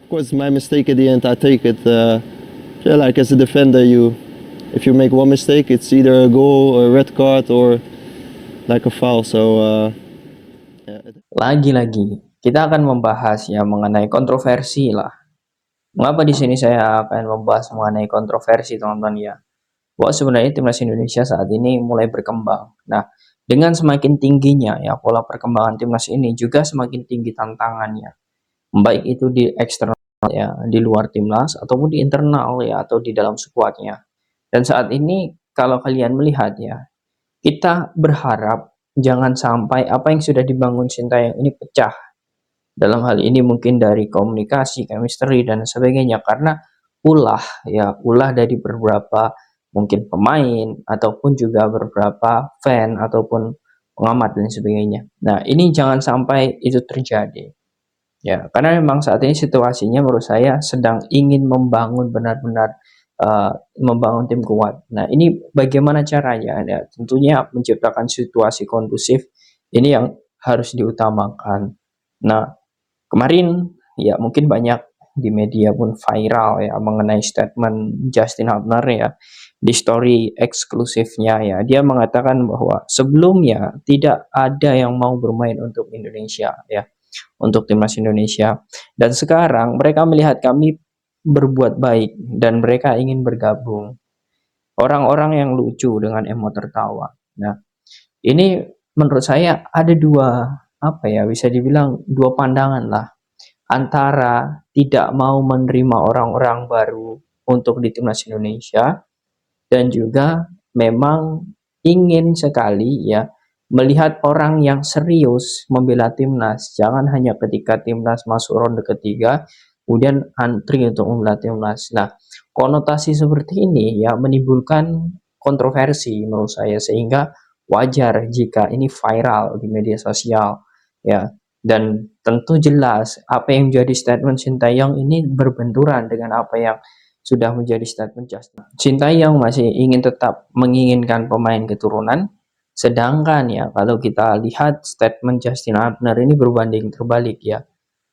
course, my mistake at the end. I take it. Yeah, like as a defender, if you make one mistake, it's either a goal, or a red card, or like a foul. So yeah. Lagi-lagi, kita akan membahas ya mengenai kontroversi lah. Mengapa di sini saya akan membahas mengenai kontroversi, teman-teman ya? Bahwa sebenarnya timnas Indonesia saat ini mulai berkembang. Nah, dengan semakin tingginya ya pola perkembangan timnas ini juga semakin tinggi tantangannya. Baik itu di eksternal ya, di luar timnas ataupun di internal ya atau di dalam skuadnya. Dan saat ini kalau kalian melihat ya, kita berharap jangan sampai apa yang sudah dibangun Sintayong ini pecah. Dalam hal ini mungkin dari komunikasi, chemistry dan sebagainya karena ulah dari beberapa mungkin pemain ataupun juga beberapa fan ataupun pengamat dan sebagainya. Nah, ini jangan sampai itu terjadi. Ya, karena memang saat ini situasinya menurut saya sedang ingin membangun benar-benar membangun tim kuat. Nah, ini bagaimana caranya? Ya, tentunya menciptakan situasi kondusif ini yang harus diutamakan. Nah, kemarin ya mungkin banyak di media pun viral ya mengenai statement Justin Hubner ya di story eksklusifnya ya. Dia mengatakan bahwa sebelumnya tidak ada yang mau bermain untuk Indonesia ya, untuk timnas Indonesia. Dan sekarang mereka melihat kami berbuat baik dan mereka ingin bergabung. Orang-orang yang lucu dengan emo tertawa. Nah, ini menurut saya ada dua apa ya bisa dibilang dua pandangan lah antara tidak mau menerima orang-orang baru untuk di timnas Indonesia dan juga memang ingin sekali ya melihat orang yang serius membela timnas, jangan hanya ketika timnas masuk ronde ketiga kemudian antri untuk membela timnas. Nah, konotasi seperti ini ya menimbulkan kontroversi menurut saya sehingga wajar jika ini viral di media sosial ya. Dan tentu jelas apa yang menjadi statement Sintayong ini berbenturan dengan apa yang sudah menjadi statement Justin. Sintayong masih ingin tetap menginginkan pemain keturunan, sedangkan ya kalau kita lihat statement Justin Hubner ini berbanding terbalik ya.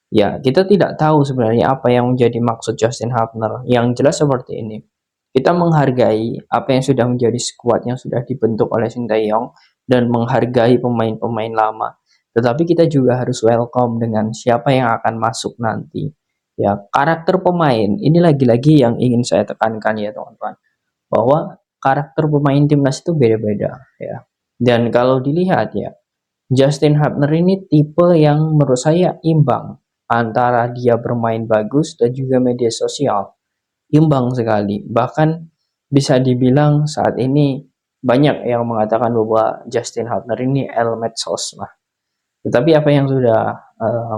Ya, kita tidak tahu sebenarnya apa yang menjadi maksud Justin Hubner. Yang jelas seperti ini. Kita menghargai apa yang sudah menjadi skuad yang sudah dibentuk oleh Sintayong dan menghargai pemain-pemain lama. Tetapi kita juga harus welcome dengan siapa yang akan masuk nanti. Ya, karakter pemain ini lagi-lagi yang ingin saya tekankan ya teman-teman, bahwa karakter pemain timnas itu beda-beda ya. Dan kalau dilihat ya, Justin Hubner ini tipe yang menurut saya imbang antara dia bermain bagus dan juga media sosial. Imbang sekali. Bahkan bisa dibilang saat ini banyak yang mengatakan bahwa Justin Hubner ini el medsos lah. Tetapi apa yang sudah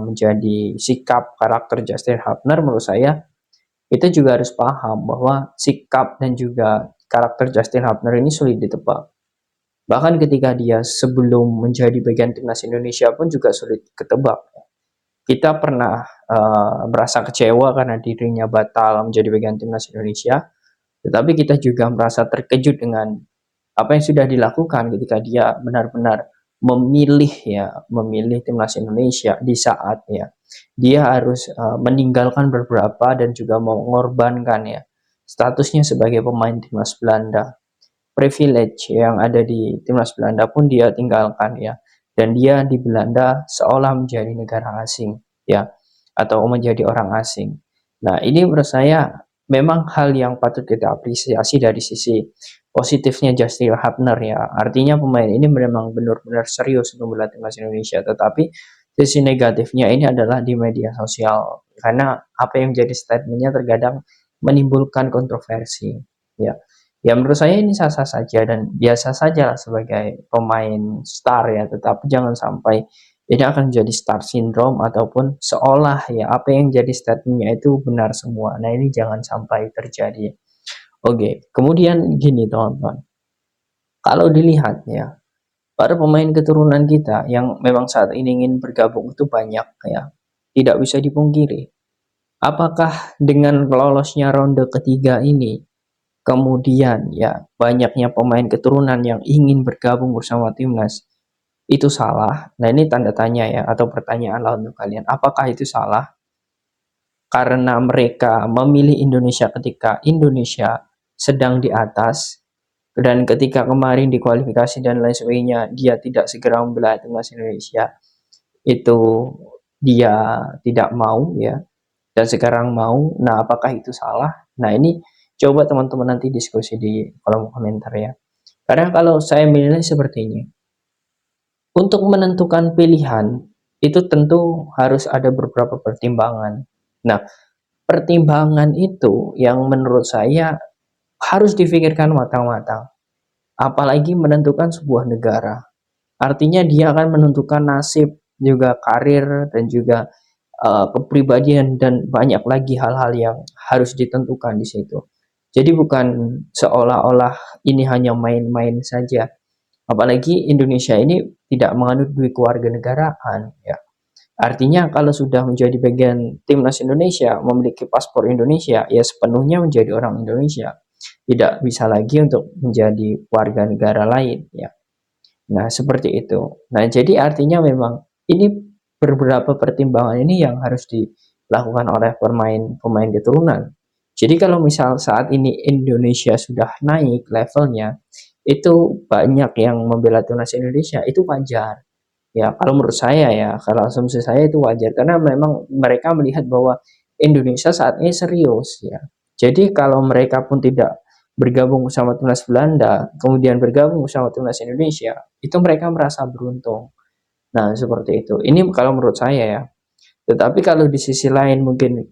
menjadi sikap karakter Justin Hubner menurut saya kita juga harus paham bahwa sikap dan juga karakter Justin Hubner ini sulit ditebak. Bahkan ketika dia sebelum menjadi bagian timnas Indonesia pun juga sulit ketebak. Kita pernah merasa kecewa karena dirinya batal menjadi bagian timnas Indonesia, tetapi kita juga merasa terkejut dengan apa yang sudah dilakukan ketika dia benar-benar memilih timnas Indonesia di saat ya dia harus meninggalkan beberapa dan juga mengorbankan ya statusnya sebagai pemain timnas Belanda. Privilege yang ada di timnas Belanda pun dia tinggalkan ya, dan dia di Belanda seolah menjadi negara asing ya atau menjadi orang asing. Nah, ini menurut saya memang hal yang patut kita apresiasi dari sisi positifnya Justin Hubner ya. Artinya pemain ini memang benar-benar serius untuk membela timnas Indonesia, tetapi sisi negatifnya ini adalah di media sosial karena apa yang menjadi statementnya terkadang menimbulkan kontroversi ya. Ya menurut saya ini sah-sah saja dan biasa saja sebagai pemain star ya, tetapi jangan sampai ini akan menjadi star syndrome ataupun seolah ya apa yang jadi statementnya itu benar semua. Nah, ini jangan sampai terjadi. Oke, kemudian gini teman-teman, kalau dilihat ya para pemain keturunan kita yang memang saat ini ingin bergabung itu banyak ya, tidak bisa dipungkiri. Apakah dengan lolosnya ronde ketiga ini kemudian ya banyaknya pemain keturunan yang ingin bergabung bersama timnas itu salah? Nah, ini tanda tanya ya atau pertanyaan lah untuk kalian. Apakah itu salah? karena mereka memilih Indonesia ketika Indonesia sedang di atas, dan ketika kemarin di kualifikasi dan lain sebagainya dia tidak segera membela timnas Indonesia, itu dia tidak mau ya, dan sekarang mau. Nah, apakah itu salah? Nah, ini coba teman-teman nanti diskusi di kolom komentar ya. Karena kalau saya menilai seperti ini, untuk menentukan pilihan itu tentu harus ada beberapa pertimbangan. Nah, pertimbangan itu yang menurut saya harus difikirkan matang-matang, apalagi menentukan sebuah negara. Artinya dia akan menentukan nasib, juga karir, dan juga kepribadian, dan banyak lagi hal-hal yang harus ditentukan di situ. Jadi bukan seolah-olah ini hanya main-main saja. Apalagi Indonesia ini tidak menganut duit keluarga negaraan ya. Artinya kalau sudah menjadi bagian timnas Indonesia, memiliki paspor Indonesia, ya sepenuhnya menjadi orang Indonesia. Tidak bisa lagi untuk menjadi warga negara lain ya. Nah, seperti itu. Nah, jadi artinya memang ini beberapa pertimbangan ini yang harus dilakukan oleh pemain keturunan. Jadi kalau misal saat ini Indonesia sudah naik levelnya, itu banyak yang membela timnas Indonesia, itu wajar. Ya, kalau menurut saya ya, kalau asumsi saya itu wajar karena memang mereka melihat bahwa Indonesia saat ini serius ya. Jadi kalau mereka pun tidak bergabung sama timnas Belanda, kemudian bergabung sama timnas Indonesia, itu mereka merasa beruntung. Nah, seperti itu. Ini kalau menurut saya ya. Tetapi kalau di sisi lain mungkin,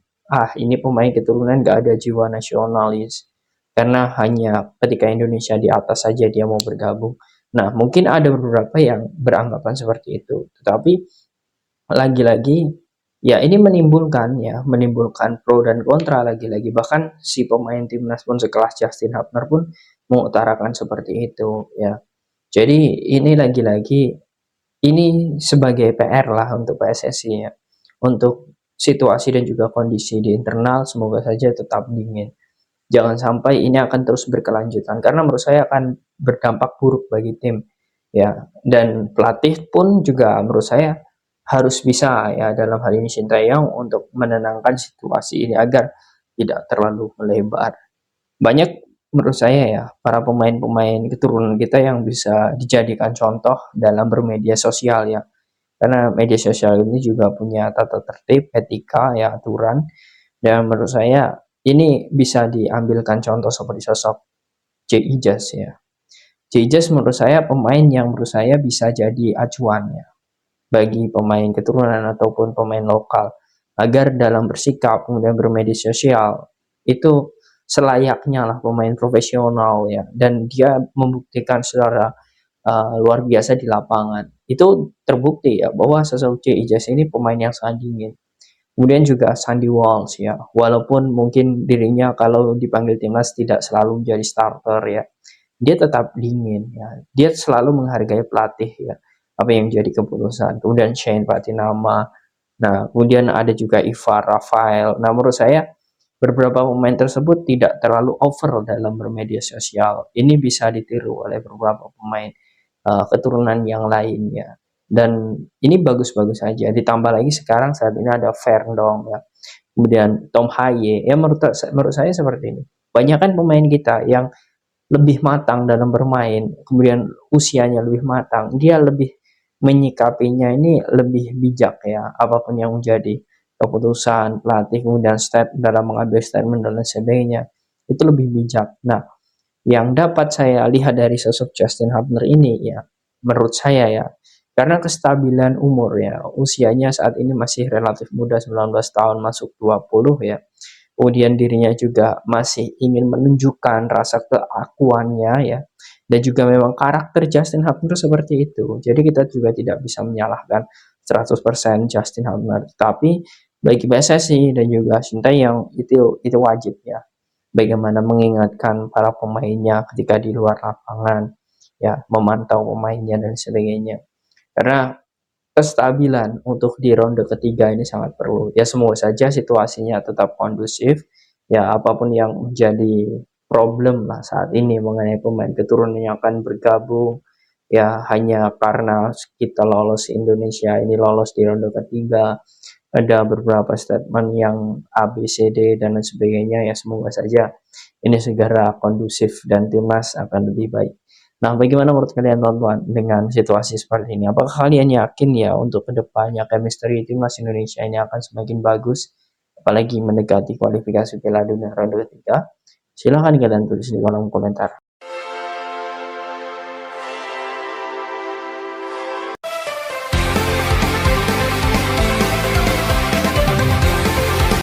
ini pemain keturunan gak ada jiwa nasionalis. Karena hanya ketika Indonesia di atas saja dia mau bergabung. Nah, mungkin ada beberapa yang beranggapan seperti itu. Tetapi lagi-lagi ya ini menimbulkan pro dan kontra lagi-lagi. Bahkan si pemain timnas pun sekelas Justin Hubner pun mengutarakan seperti itu ya. Jadi ini lagi-lagi ini sebagai PR lah untuk PSSI ya. Untuk situasi dan juga kondisi di internal semoga saja tetap dingin. Jangan sampai ini akan terus berkelanjutan karena menurut saya akan berdampak buruk bagi tim ya. Dan pelatih pun juga menurut saya harus bisa ya dalam hal ini Sintayong untuk menenangkan situasi ini agar tidak terlalu melebar. Banyak menurut saya ya para pemain-pemain keturunan kita yang bisa dijadikan contoh dalam bermedia sosial ya. Karena media sosial ini juga punya tata tertib, etika ya, aturan, dan menurut saya ini bisa diambilkan contoh seperti sosok J. Ijaz ya. J. Ijaz menurut saya pemain yang menurut saya bisa jadi acuan ya bagi pemain keturunan ataupun pemain lokal agar dalam bersikap kemudian bermedia sosial itu selayaknya lah pemain profesional ya, dan dia membuktikan secara luar biasa di lapangan. Itu terbukti ya bahwa sosok J. Ijaz ini pemain yang sangat dingin. Kemudian juga Sandy Walsh ya, walaupun mungkin dirinya kalau dipanggil timnas tidak selalu menjadi starter ya, dia tetap dingin ya. Dia selalu menghargai pelatih ya, apa yang menjadi keputusan. Kemudian Shane Patinama, nah kemudian ada juga Ivar Rafael. Nah menurut saya beberapa pemain tersebut tidak terlalu over dalam bermedia sosial. Ini bisa ditiru oleh beberapa pemain keturunan yang lainnya. Dan ini bagus-bagus saja. Ditambah lagi sekarang saat ini ada Verndong ya. Kemudian Tom Haye. Ya menurut saya seperti ini. Banyak kan pemain kita yang lebih matang dalam bermain, kemudian usianya lebih matang, dia lebih menyikapinya ini lebih bijak ya, apapun yang menjadi keputusan pelatih, kemudian dalam mengambil statement dan lain sebagainya, itu lebih bijak. Nah, yang dapat saya lihat dari sosok Justin Hubner ini ya, menurut saya ya, karena kestabilan umur ya, usianya saat ini masih relatif muda, 19 tahun masuk 20 ya. Kemudian dirinya juga masih ingin menunjukkan rasa keakuannya ya. Dan juga memang karakter Justin Hubner seperti itu. Jadi kita juga tidak bisa menyalahkan 100% Justin Hubner. Tapi bagi PSSI dan juga Sintayong itu wajib ya, bagaimana mengingatkan para pemainnya ketika di luar lapangan ya, memantau pemainnya dan sebagainya, karena kestabilan untuk di ronde ketiga ini sangat perlu ya. Semoga saja situasinya tetap kondusif ya, apapun yang menjadi problem lah saat ini mengenai pemain keturunan yang akan bergabung ya, hanya karena kita lolos Indonesia ini lolos di ronde ketiga, ada beberapa statement yang A, B, C, D, dan lain sebagainya. Ya semoga saja ini segera kondusif dan timnas akan lebih baik. Nah, bagaimana menurut kalian teman-teman dengan situasi seperti ini? Apakah kalian yakin ya untuk kedepannya chemistry timnas Indonesia ini akan semakin bagus, apalagi mendekati kualifikasi Piala Dunia ronde ketiga? Silahkan kalian tulis di kolom komentar.